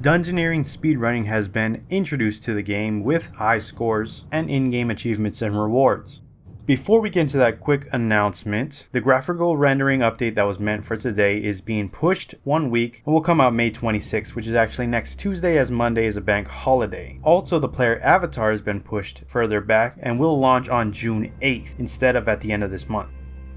Dungeoneering speedrunning has been introduced to the game with high scores and in-game achievements and rewards. Before we get into that quick announcement, the graphical rendering update that was meant for today is being pushed 1 week and will come out May 26th, which is actually next Tuesday, as Monday is a bank holiday. Also, the player avatar has been pushed further back and will launch on June 8th instead of at the end of this month.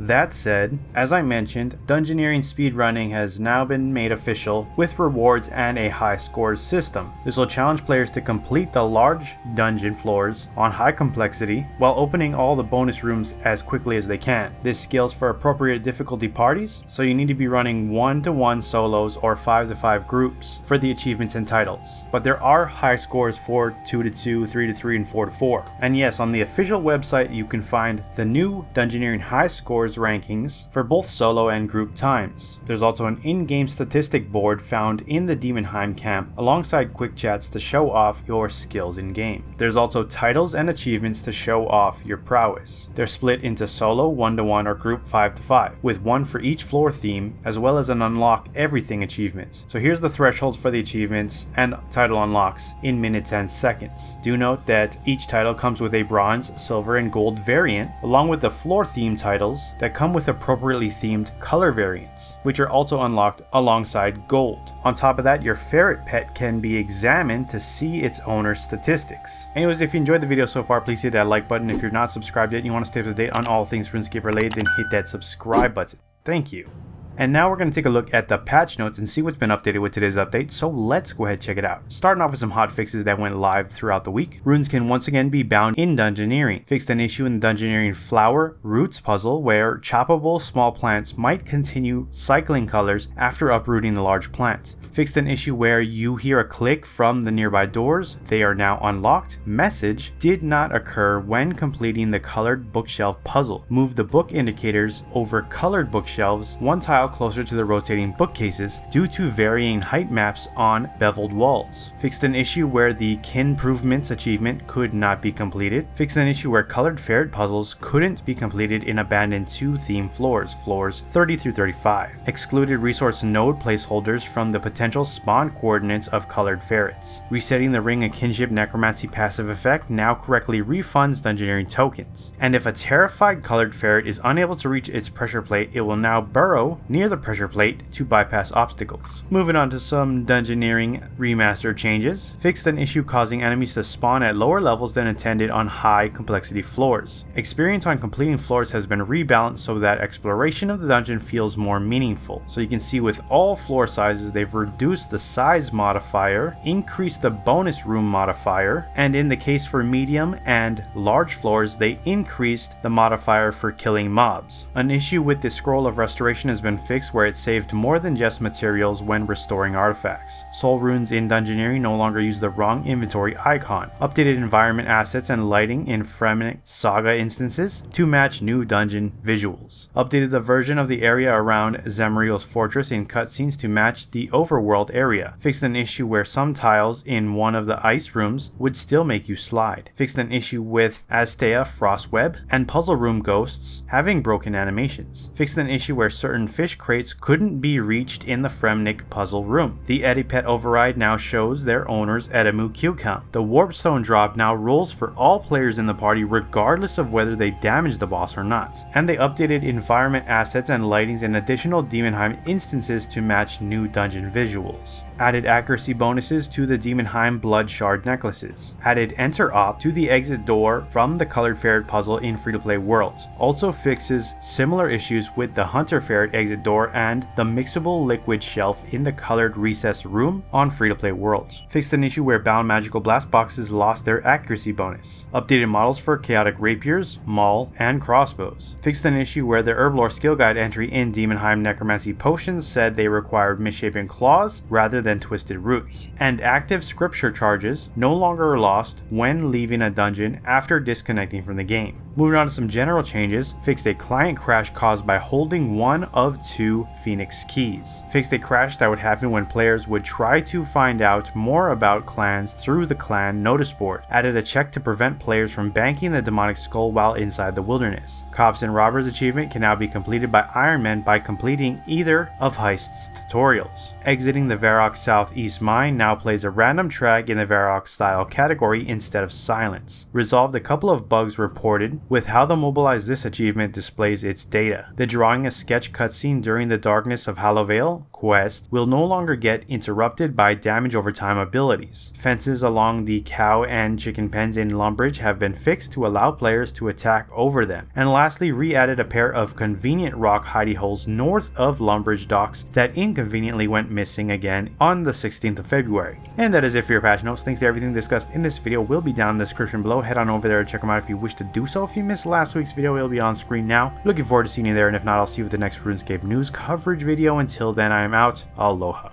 That said, as I mentioned, Dungeoneering speedrunning has now been made official with rewards and a high scores system. This will challenge players to complete the large dungeon floors on high complexity while opening all the bonus rooms as quickly as they can. This scales for appropriate difficulty parties, so you need to be running 1-to-1 solos or 5-to-5 groups for the achievements and titles. But there are high scores for 2-to-2, 3-to-3, and 4-to-4. And yes, on the official website you can find the new Dungeoneering high scores rankings for both solo and group times. There's also an in-game statistic board found in the Demonheim camp alongside quick chats to show off your skills in game. There's also titles and achievements to show off your prowess. They're split into solo, 1-to-1, or group 5-to-5, with one for each floor theme, as well as an unlock everything achievement. So here's the thresholds for the achievements and title unlocks in minutes and seconds. Do note that each title comes with a bronze, silver, and gold variant, along with the floor theme titles that come with appropriately themed color variants, which are also unlocked alongside gold. On top of that, your ferret pet can be examined to see its owner's statistics. Anyways, if you enjoyed the video so far, please hit that like button. If you're not subscribed yet and you want to stay up to date on all things RuneScape related, then hit that subscribe button. Thank you. And now we're going to take a look at the patch notes and see what's been updated with today's update, so let's go ahead and check it out. Starting off with some hot fixes that went live throughout the week. Runes can once again be bound in Dungeoneering. Fixed an issue in the Dungeoneering Flower Roots puzzle where choppable small plants might continue cycling colors after uprooting the large plants. Fixed an issue where you hear a click from the nearby doors. They are now unlocked. Message did not occur when completing the colored bookshelf puzzle. Move the book indicators over colored bookshelves one tile closer to the rotating bookcases due to varying height maps on beveled walls. Fixed an issue where the Kinprovements achievement could not be completed. Fixed an issue where colored ferret puzzles couldn't be completed in abandoned 2 theme floors, floors 30 through 35. Excluded resource node placeholders from the potential spawn coordinates of colored ferrets. Resetting the Ring of Kinship Necromancy passive effect now correctly refunds Dungeoneering tokens. And if a terrified colored ferret is unable to reach its pressure plate, it will now burrow near the pressure plate to bypass obstacles. Moving on to some Dungeoneering remastered changes. Fixed an issue causing enemies to spawn at lower levels than intended on high complexity floors. Experience on completing floors has been rebalanced so that exploration of the dungeon feels more meaningful. So you can see with all floor sizes they've reduced the size modifier, increased the bonus room modifier, and in the case for medium and large floors they increased the modifier for killing mobs. An issue with the Scroll of Restoration has been fixed where it saved more than just materials when restoring artifacts. Soul runes in Dungeoneering no longer use the wrong inventory icon. Updated environment assets and lighting in Fremnik Saga instances to match new dungeon visuals. Updated the version of the area around Zemriel's fortress in cutscenes to match the overworld area. Fixed an issue where some tiles in one of the ice rooms would still make you slide. Fixed an issue with Astea Frostweb and puzzle room ghosts having broken animations. Fixed an issue where certain fish crates couldn't be reached in the Fremnik puzzle room. The Edipet override now shows their owner's Edimu Q count. The Warpstone drop now rolls for all players in the party regardless of whether they damage the boss or not. And they updated environment assets and lightings in additional Demonheim instances to match new dungeon visuals. Added accuracy bonuses to the Demonheim Blood Shard necklaces. Added Enter Op to the exit door from the Colored Ferret puzzle in free-to-play worlds. Also fixes similar issues with the Hunter Ferret exit door and the mixable liquid shelf in the Colored Recess room on free-to-play worlds. Fixed an issue where bound magical blast boxes lost their accuracy bonus. Updated models for chaotic rapiers, maul, and crossbows. Fixed an issue where the Herblore skill guide entry in Demonheim Necromancy potions said they required misshapen claws rather than twisted roots. And active scripture charges no longer are lost when leaving a dungeon after disconnecting from the game. Moving on to some general changes, fixed a client crash caused by holding one of 2 Phoenix keys. Fixed a crash that would happen when players would try to find out more about clans through the clan notice board. Added a check to prevent players from banking the demonic skull while inside the wilderness. Cops and Robbers achievement can now be completed by Iron Man by completing either of Heist's tutorials. Exiting the Varrock Southeast mine now plays a random track in the Varrock style category instead of silence. Resolved a couple of bugs reported with how the Mobilize This achievement displays its data. The drawing a sketch cutscene during the Darkness of Hallowvale quest will no longer get interrupted by damage over time abilities. Fences along the cow and chicken pens in Lumbridge have been fixed to allow players to attack over them. And lastly, re-added a pair of convenient rock hidey holes north of Lumbridge docks that inconveniently went missing again on the 16th of February. And that is it for your patch notes. Links to everything discussed in this video will be down in the description below. Head on over there to check them out if you wish to do so. If you missed last week's video, it'll be on screen now. Looking forward to seeing you there, and if not, I'll see you with the next RuneScape news coverage video. Until then, I am out. Aloha.